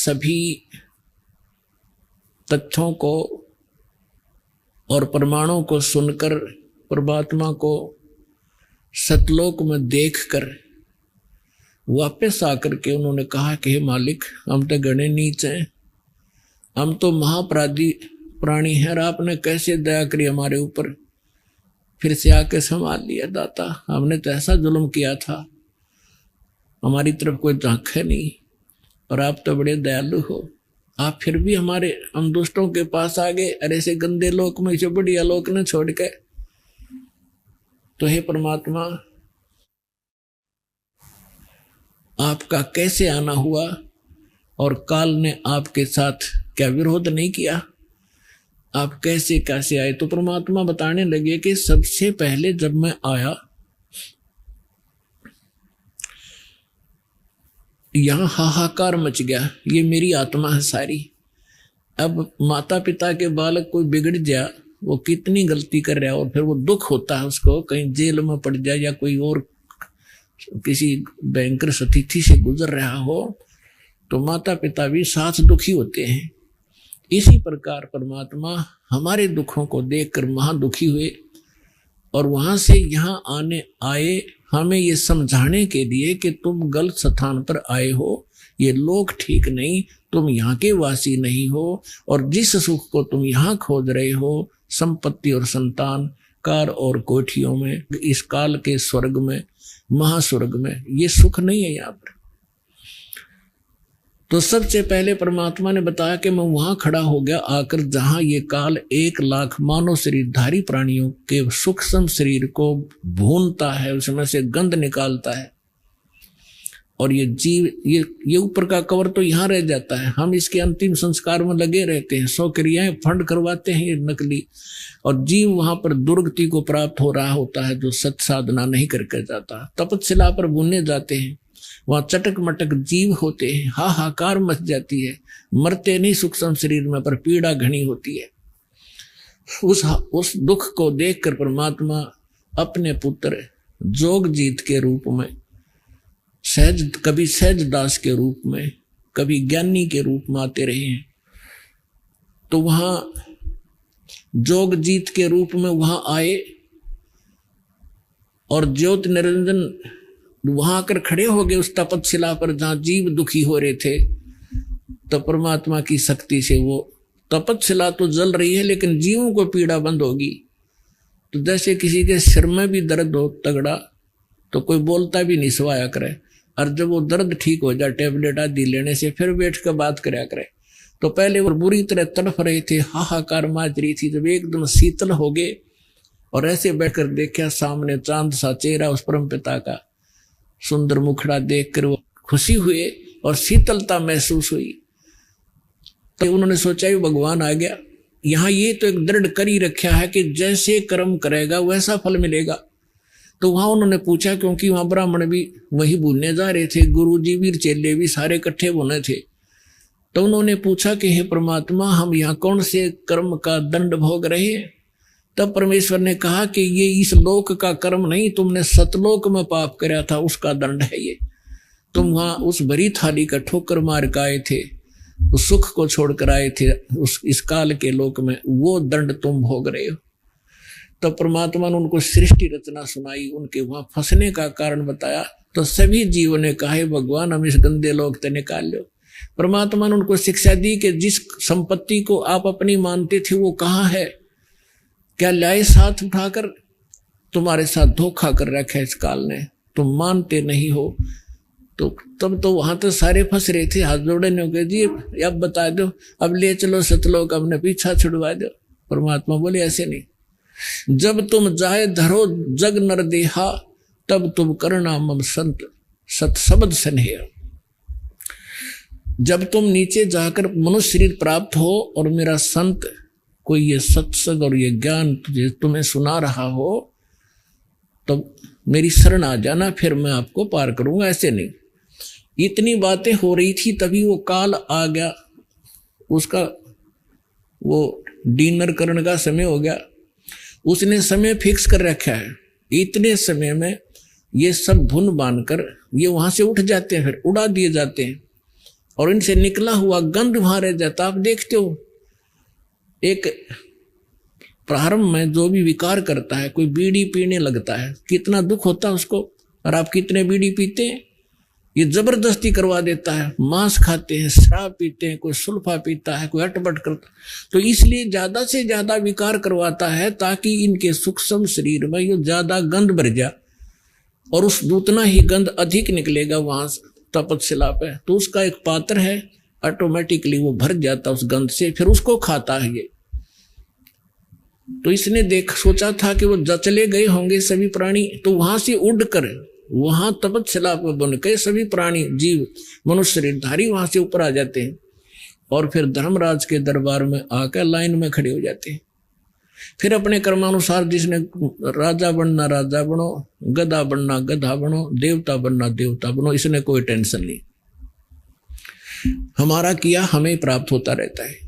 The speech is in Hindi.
सभी तथ्यों को और प्रमाणों को सुनकर परमात्मा को सतलोक में देखकर वापस आकर के उन्होंने कहा कि हे मालिक, हम तो गणे नीच हैं, हम तो महापराधी प्राणी हैं, और आपने कैसे दया करी हमारे ऊपर, फिर से आके संभाल लिया दाता। हमने तो ऐसा जुल्म किया था, हमारी तरफ कोई झांके नहीं, और आप तो बड़े दयालु हो, आप फिर भी हम दुष्टों के पास आ गए, अरे ऐसे गंदे लोक में जो बढ़िया लोक ने छोड़ के। तो हे परमात्मा, आपका कैसे आना हुआ, और काल ने आपके साथ क्या विरोध नहीं किया, आप कैसे कैसे आए। तो परमात्मा बताने लगे कि सबसे पहले जब मैं आया, यहां हाहाकार मच गया, ये मेरी आत्मा है सारी। अब माता पिता के बालक कोई बिगड़ जाए, वो कितनी गलती कर रहा है, और फिर वो दुख होता है उसको, कहीं जेल में पड़ जाए या कोई और किसी भयंकर स्थिति से गुजर रहा हो, तो माता पिता भी साथ दुखी होते हैं। इसी प्रकार परमात्मा हमारे दुखों को देखकर महा दुखी हुए, और वहां से यहाँ आए हमें ये समझाने के लिए कि तुम गलत स्थान पर आए हो, ये लोक ठीक नहीं, तुम यहाँ के वासी नहीं हो, और जिस सुख को तुम यहाँ खोज रहे हो, संपत्ति और संतान, कार और कोठियों में, इस काल के स्वर्ग में, महास्वर्ग में, ये सुख नहीं है यहाँ पर। तो सबसे पहले परमात्मा ने बताया कि मैं वहां खड़ा हो गया आकर जहां ये काल 1,00,000 मानव शरीरधारी प्राणियों के सूक्ष्म शरीर को भूनता है, उसमें से गंध निकालता है, और ये जीव ये ऊपर का कवर तो यहाँ रह जाता है, हम इसके अंतिम संस्कार में लगे रहते हैं, 100 क्रियाएं फंड करवाते हैं ये नकली, और जीव वहां पर दुर्गति को प्राप्त हो रहा होता है जो सत साधना नहीं करके जाता। तपस्या पर भुनने जाते हैं, वहां चटक मटक जीव होते हैं, हाहाकार मच जाती है, मरते नहीं सूक्ष्म शरीर में, पर पीड़ा घनी होती है। उस दुख को देखकर परमात्मा अपने पुत्र जोगजीत के रूप में, कभी सहज दास के रूप में, कभी ज्ञानी के रूप में आते रहे हैं। तो वहां जोगजीत के रूप में वहां आए, और ज्योति निरंजन वहां आकर खड़े हो गए उस तपस्या पर जहां जीव दुखी हो रहे थे। तो परमात्मा की शक्ति से वो तपस्या तो जल रही है, लेकिन जीवों को पीड़ा बंद होगी। तो जैसे किसी के सिर में भी दर्द हो तगड़ा, तो कोई बोलता भी नहीं, सवाया करे, और जब वो दर्द ठीक हो जाए टेबलेट आदि लेने से, फिर बैठ कर बात कराया करे। तो पहले वो बुरी तरह तड़फ रहे थे, हाहाकार माच रही थी, जब एकदम शीतल हो गए और ऐसे बैठकर देखा सामने चांद सा चेहरा उस परम पिता का, सुंदर मुखड़ा देखकर वो खुशी हुए और शीतलता महसूस हुई। तो उन्होंने सोचा ये भगवान आ गया, यहाँ ये तो एक दृढ़ कर ही रखा है कि जैसे कर्म करेगा वैसा फल मिलेगा। तो वहां उन्होंने पूछा, क्योंकि वहां ब्राह्मण भी वही भूलने जा रहे थे, गुरु जी भी चेले भी सारे इकट्ठे होने थे। तो उन्होंने पूछा कि हे परमात्मा, हम यहाँ कौन से कर्म का दंड भोग रहे हैं? तब परमेश्वर ने कहा कि ये इस लोक का कर्म नहीं, तुमने सतलोक में पाप कराया था, उसका दंड है ये। तुम वहां उस भरी थाली का ठोकर मार के आए थे, उस सुख को छोड़कर आए थे इस काल के लोक में, वो दंड तुम भोग रहे हो। तो परमात्मा ने उनको सृष्टि रचना सुनाई, उनके वहां फंसने का कारण बताया। तो सभी जीवों ने कहा, भगवान हम इस गंदे लोक से निकाल लो। परमात्मा ने उनको शिक्षा दी कि जिस संपत्ति को आप अपनी मानते थे वो कहाँ है, क्या लाए साथ उठाकर? तुम्हारे साथ धोखा कर रखा है इस काल ने, तुम मानते नहीं हो। तो तब तो वहां तो सारे फंस रहे थे, हाथ जोड़े ने कहा जी अब बता दो, अब ले चलो सतलोक, अपने पीछा छुड़वा दो। परमात्मा बोले ऐसे नहीं, जब तुम जाए धरो जग नर देहा, तब तुम करना मम संत सत शब्द स्नेह। जब तुम नीचे जाकर मनुष्य शरीर प्राप्त हो और मेरा संत कोई ये सत्संग और ये ज्ञान तुझे तुम्हें सुना रहा हो, तो मेरी शरण आ जाना, फिर मैं आपको पार करूंगा। ऐसे नहीं। इतनी बातें हो रही थी, तभी वो काल आ गया, उसका वो डिनर करने का समय हो गया। उसने समय फिक्स कर रखा है, इतने समय में ये सब भुन बांध कर ये वहां से उठ जाते हैं, फिर उड़ा दिए जाते हैं। और इनसे निकला हुआ गंध वहां रह जाता। आप देखते हो एक प्रारंभ में जो भी विकार करता है, कोई बीड़ी पीने लगता है, कितना दुख होता है उसको। और आप कितने बीड़ी पीते हैं, ये जबरदस्ती करवा देता है। मांस खाते हैं, शराब पीते हैं, कोई सुल्फा पीता है, कोई अटपट करता, तो इसलिए ज्यादा से ज्यादा विकार करवाता है ताकि इनके सूक्ष्म शरीर में ये ज्यादा गंध भर जाए और उस उतना ही गंध अधिक निकलेगा वहां तपतशिला पे। तो उसका एक पात्र है, ऑटोमेटिकली वो भर जाता उस गंध से, फिर उसको खाता है ये। तो इसने सोचा था कि वो चले गए होंगे सभी प्राणी, तो वहां से उड़कर वहां तपतशिला पर बन के सभी प्राणी जीव मनुष्य शरीरधारी वहां से ऊपर आ जाते हैं और फिर धर्मराज के दरबार में आकर लाइन में खड़े हो जाते हैं। फिर अपने कर्मानुसार जिसने राजा बनना राजा बनो, गधा बनना गधा बनो, देवता बनना देवता बनो, इसने कोई टेंशन नहीं। हमारा किया हमें प्राप्त होता रहता है।